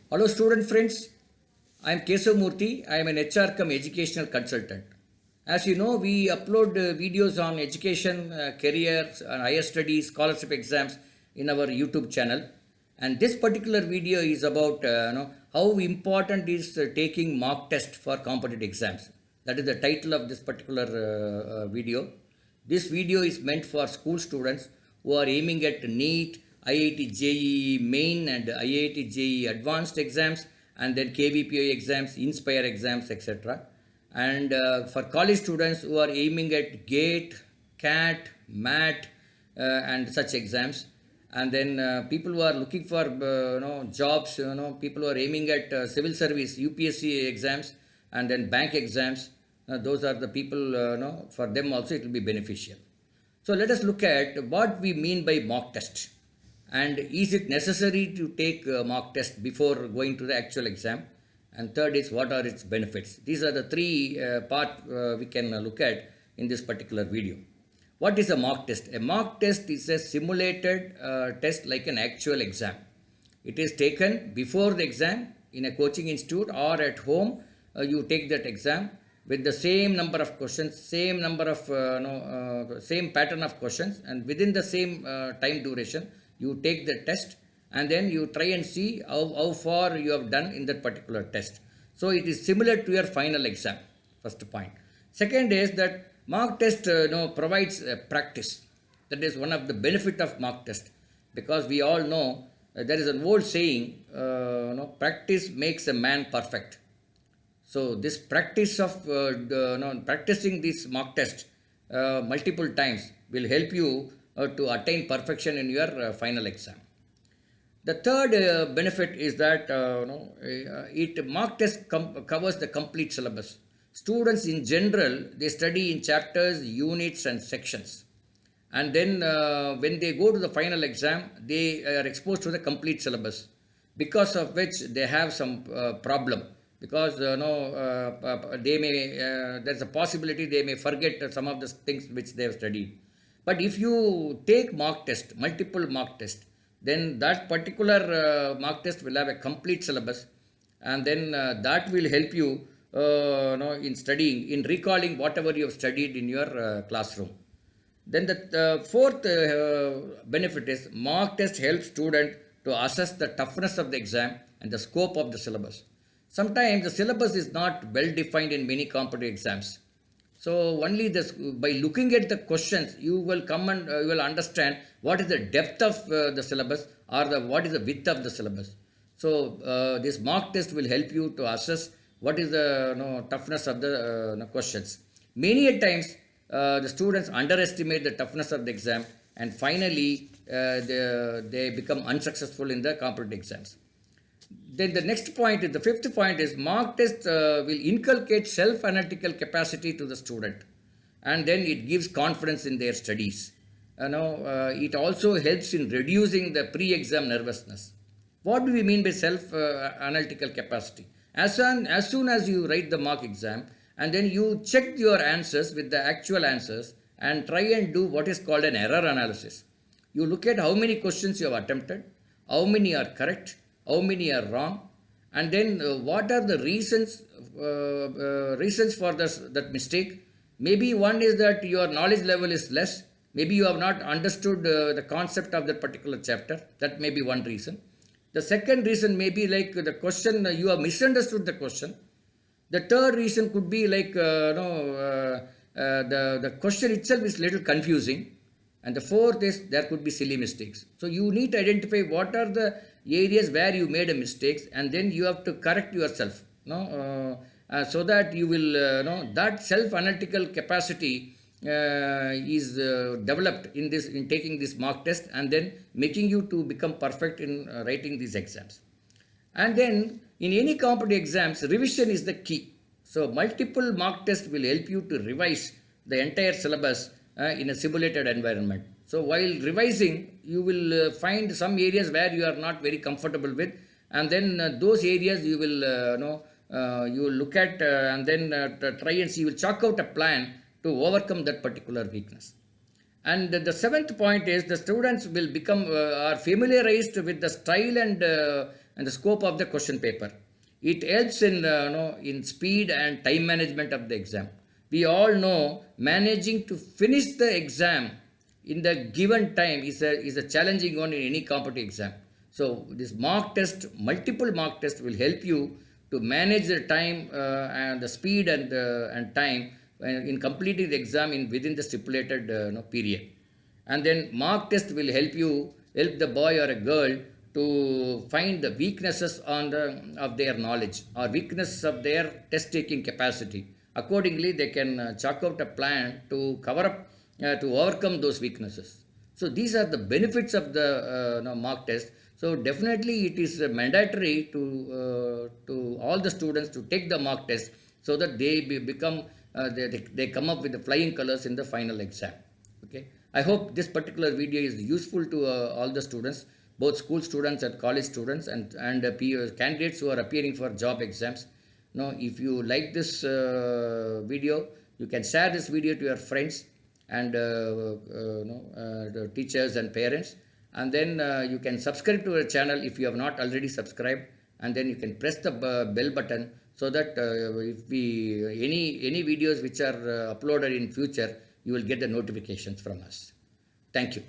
Hello, student friends. I am Kesav Murthy. I am an HR cum educational consultant. As you know, we upload videos on education, career, higher studies, scholarship exams in our YouTube channel. And this particular video is about how important is taking mock test for competitive exams. That is the title of this particular video. This video is meant for school students who are aiming at NEET, IIT JEE Main and IIT JEE Advanced exams, and then KVPI exams, Inspire exams, etc. And for college students who are aiming at GATE, CAT, MAT, and such exams, and then people who are looking for jobs, people who are aiming at civil service, UPSC exams, and then bank exams, those are the people, for them also it will be beneficial. So let us look at what we mean by mock test, and is it necessary to take mock test before going to the actual exam, and third is what are its benefits. These are the three part we can look at in this particular video. What is a mock test? A mock test is a simulated test like an actual exam. It is taken before the exam in a coaching institute or at home. You take that exam with the same number of questions, same number of same pattern of questions, and within the same time duration, you take the test, and then you try and see how far you have done in that particular test. So it is similar to your final exam. First point. Second is that mock test provides practice. That is one of the benefit of mock test, because we all know there is an old saying, practice makes a man perfect. So this practice of practicing this mock test multiple times will help you to attain perfection in your final exam. The third benefit is that it mock test covers the complete syllabus. Students in general, they study in chapters, units and sections. And then when they go to the final exam, they are exposed to the complete syllabus, because of which they have some problem. Because they may, there's a possibility they may forget some of the things which they have studied. But if you take mock test, multiple mock test, then that particular mock test will have a complete syllabus, and then that will help you in studying, in recalling whatever you have studied in your classroom. Then the fourth benefit is mock test helps student to assess the toughness of the exam and the scope of the syllabus. Sometimes the syllabus is not well defined in many competitive exams. So only this, by looking at the questions, you will come and you will understand what is the depth of the syllabus, or what is the width of the syllabus. So this mock test will help you to assess what is the toughness of the questions. Many a times the students underestimate the toughness of the exam, and finally they become unsuccessful in the competitive exams. Then the next point, the fifth point is mock test will inculcate self-analytical capacity to the student, and then it gives confidence in their studies. It also helps in reducing the pre-exam nervousness. What do we mean by self-analytical capacity? As soon as you write the mock exam, and then you check your answers with the actual answers and try and do what is called an error analysis. You look at how many questions you have attempted, how many are correct, how many are wrong, and then what are the reasons for that mistake. Maybe one is that your knowledge level is less. Maybe you have not understood the concept of that particular chapter. That may be one reason. The second reason may be like the question, you have misunderstood the question. The third reason could be like the question itself is little confusing. And the fourth is there could be silly mistakes. So you need to identify what are the areas where you made a mistakes, and then you have to correct yourself. So that you will that self-analytical capacity is developed in taking this mock test, and then making you to become perfect in writing these exams. And then in any competitive exams, revision is the key. So multiple mock tests will help you to revise the entire syllabus in a simulated environment. So while revising, you will find some areas where you are not very comfortable with, and then those areas you will you will look at, and then try and see. You will chalk out a plan to overcome that particular weakness. And the seventh point is the students will become are familiarized with the style and and the scope of the question paper. It helps in in speed and time management of the exam. We all know managing to finish the exam in the given time is a challenging one in any competitive exam. So this mock test, multiple mock test will help you to manage the time and the speed and time in completing the exam in within the stipulated period. And then mock test will help the boy or a girl to find the weaknesses of their knowledge or weaknesses of their test taking capacity. Accordingly, they can chalk out a plan to cover up to overcome those weaknesses. So these are the benefits of the mock test. So definitely it is mandatory to all the students to take the mock test so that they come up with the flying colors in the final exam. Okay. I hope this particular video is useful to all the students, both school students and college students and candidates who are appearing for job exams. Now, if you like this video, you can share this video to your friends and the teachers and parents. And then you can subscribe to our channel if you have not already subscribed. And then you can press the bell button so that if any videos which are uploaded in future, you will get the notifications from us. Thank you.